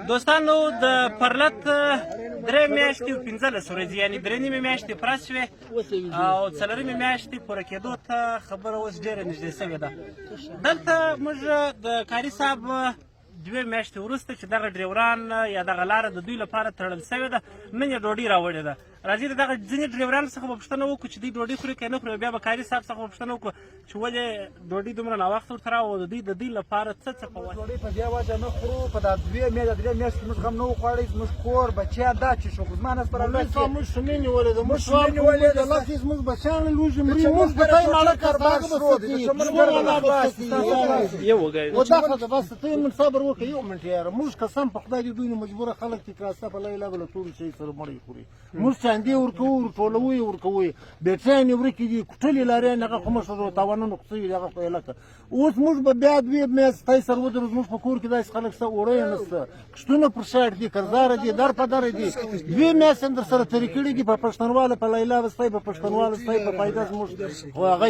دوستانو د پرلت 3 میاشتې او 15 ورځې یعنې 3 میاشتې پوره شوې او 4 میاشتې پوره کېدو ته خبره اوس ډېره نږدې شوې ده. دلته موږ د کاري صاحب 2 میاشتې وروسته چې دغه ډریوران یا دغه لاره د دوی لپاره تړل شوې ده، نن یې ډوډۍ راوړې ده. راځئ د دغه ځینې ډریورانو څخه به پوښتنه وکړو چې دوی ډوډۍ خوري که نه خوري، بیا به کاري صاحب څخه به پوښتنه وکړو چې ولې ډوډۍ دومره ناوخته ورته راوړو، د دوی لپاره څه په وجه ډوډۍ په دې وجه نه خورو. په دا 2 میاشتې 3 میاشتې موږ هم نه وو خوړی، زموږ کور بچیان دا چې شو زما نس پر اولاد موږ شنې نیولې ده، موږ نیولې ده لکه زموږ بچیان لوږې مري، موږ په تای ماړه کاربار شروع دي یو وګورئ و دغه ده بس ته من صبر وکړه یو منټ یاره. موږ قسم په خدای دې دوی نه مجبوره خلک چې کراسته په لا اله الا ټول شي سره مړی خوري. موږ چاندې ورکوو ټولوو یې ورکوو، بیټریان یې ورکې دي، کوټلې لارې هغه خو موږ سره تاوانونه خو شوي دي هغه خو یې لکه اوس موږ به بیا 2 میاشتې سره ودرو. زموږ په کور کې داسې خلک شته اوړه یې نشته، کښتونه پر شاړ دي، کرداره دي، در په دره دي. 2 میاشتې هم در سره تېرې کړي دي په پښتونواله په لیلا ستی په پښتونواله ستی په فایده زموږ خو هغه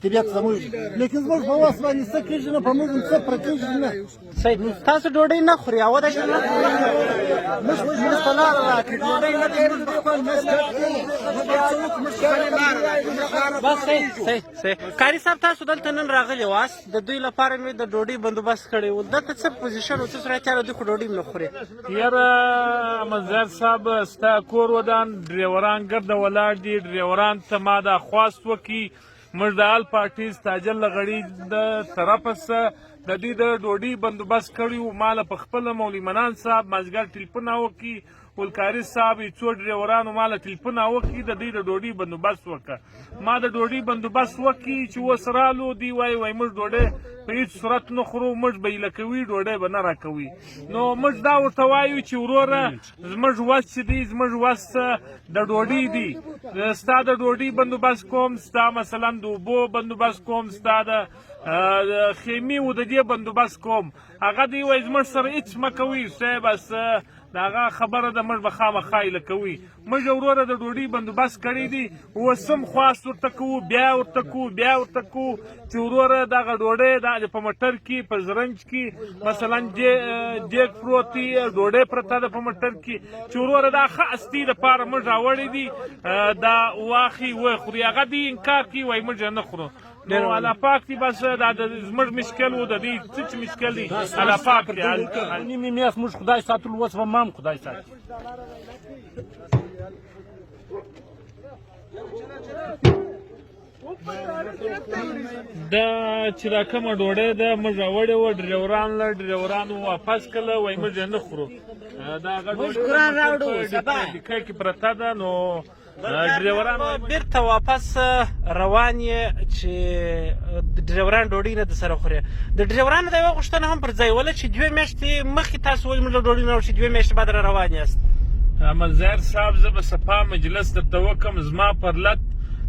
طبیعت زموږ، لیکن زموږ په وس باندې څه کېږي نه، په موږ هم څه پرې کېږي نه. تاسو ډوډۍ نه خورئ او دا شی نه خورئ؟ موږ ته لاره راکړي، ډوډۍ نه دی، موږ خپل مسلک کوو. بس صحیح. کاري صاحب تاسو دلته نن راغلي واست، د دوی لپاره مې د ډوډۍ بندوبست کړی و، دلته څه پوزیشن او څه صورتیا ده؟ دوی خو ډوډۍ هم نه خوري. یاره منظر صاحب ستا کور ودان ډریوران ګرده ولاړ دي، ډریوران ته ما دا خواست وکړي موږ د آل پارټیز تاجل غړي د طرفه څخه د دې د ډوډۍ بندوبست کړی و. ما له په خپله مولوي منان صاحب مازدیګر ټلیفون وکړي، ولکاري صاحب یې څو ډریورانو ما له ټلیفون وکړي د دوی د ډوډۍ بندوبست وکړه. ما د ډوډۍ بندوبست وکړي چې اوس رالو دی وایي موږ ډوډۍ په هېڅ صورت نه خورو، موږ به هیله کوي ډوډۍ به نه راکوي. نو موږ دا ورته وایو چې وروره زموږ وس چې دی زموږ وس د ډوډۍ دی، ستا د ډوډۍ بندوبست کوم، ستا مثلا د اوبو بندوبست کوم، ستا د خیمې و د دې بندوبست کوم. هغه دی وایي زموږ سره هېڅ مه کوئ صاحب، بس د هغه خبره ده موږ به خامخا هیله کوي. موږ وروره د ډوډۍ بندوبست کړی دی، اوس هم خواست ورته کوو، بیا ورته کوو چې وروره دغه ډوډۍ په موټر کې په زرنج کې مثلا دیګ پروت دی، ډوډۍ پرته ده په موټر کې چې وروره دا ښه استي دپاره موږ راوړی دي، دا واخلي وخوري. هغه دی انکار کوي وایي موږ نه خورو. نو الله پاک دی بس دا زموږ مشکل و، د دې څه چې مشکل دی الله پاک دی. نیمې میاشت موږ خدای ساتلو، اوس به ما هم خدای ساتي. دا چې را کومه ډوډۍ ده موږ راوړې وه، ډریورانو واپس کړله، وایي موږ یې نه خورو. دا هغه ډوډۍ ډکه کې پرته ده. نو ډریوران بیرته واپس روان یې چې ډریوران ډوډۍ نه در سره خوري. د ډریورانو د یوه غوښتنه هم پر ځای وله چې 2 میاشتې مخکې تاسو ولې موږ له ډوډۍ نه راوړو چې 2 میاشتې بعد را روان یاست. منظر صاحب زه به صفا مجلس درته وکړم، زما پرلت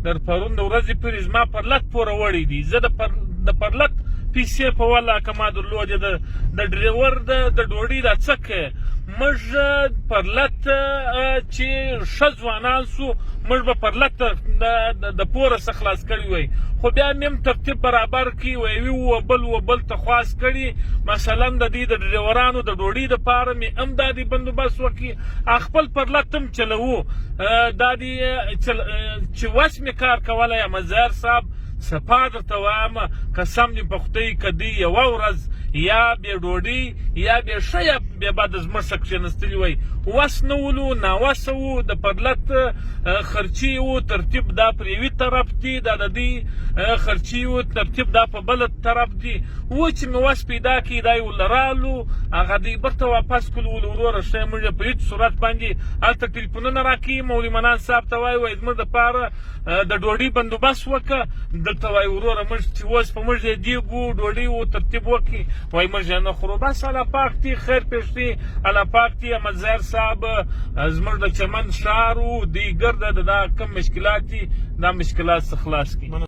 در پرون د ورځې پورې زما پرلت پوره وړی دي. زه د پرلت پیسې په وله که ما درلودې د ډریور د ډوډۍ دا څه کوې. موږ پرلت چې ښه ځوانان سو موږ به پرلت د پوره څخه خلاص کړي وای، خو بیا مې هم ترتیب برابر کړي وای و بل ته خواست کړي. مثلا د دې د ډریورانو د ډوډۍ دپاره مې هم دا دې بندوبست وکړي، خپل پرلت هم چلوو. دا دې چې وس مې کار کولی یم مظاهر صاحب صفا درته وایم قسم دې په خدای که دوی یوه ورځ یا بې ډوډۍ یا بې ښه یا بې باده زموږ څخه کښېنستلي وای، وس نه ولو، ناوسه وو، د پرلت خرچې وو، ترتیب دا پر یوې طرف دي، دا د دوی خرچې وو، ترتیب دا په بله طرف دي. و چې مې وس پیدا کړي دا یې ورله رالو، هغه دوی برته واپس کړلو. وروره ښه موږ په هېڅ صورت باندې هلته ټلیفونونه راکوي، مولوي منان صاحب ته وایي زموږ دپاره د ډوډۍ بندوبست وکړه. دلته وایي وروره موږ چې اوس په موږ یې دیګ وو، ډوډۍ وو، ترتیب وکړي، وایي موږ یې نه خورو. بس الله پاک دی خیر پېښ دی، الله پاک دی. مظاهر صاحب زموږ د چمن ښار و، دوی ګرده د دا کوم مشکلات دي دا مشکلات څخه خلاص کړي.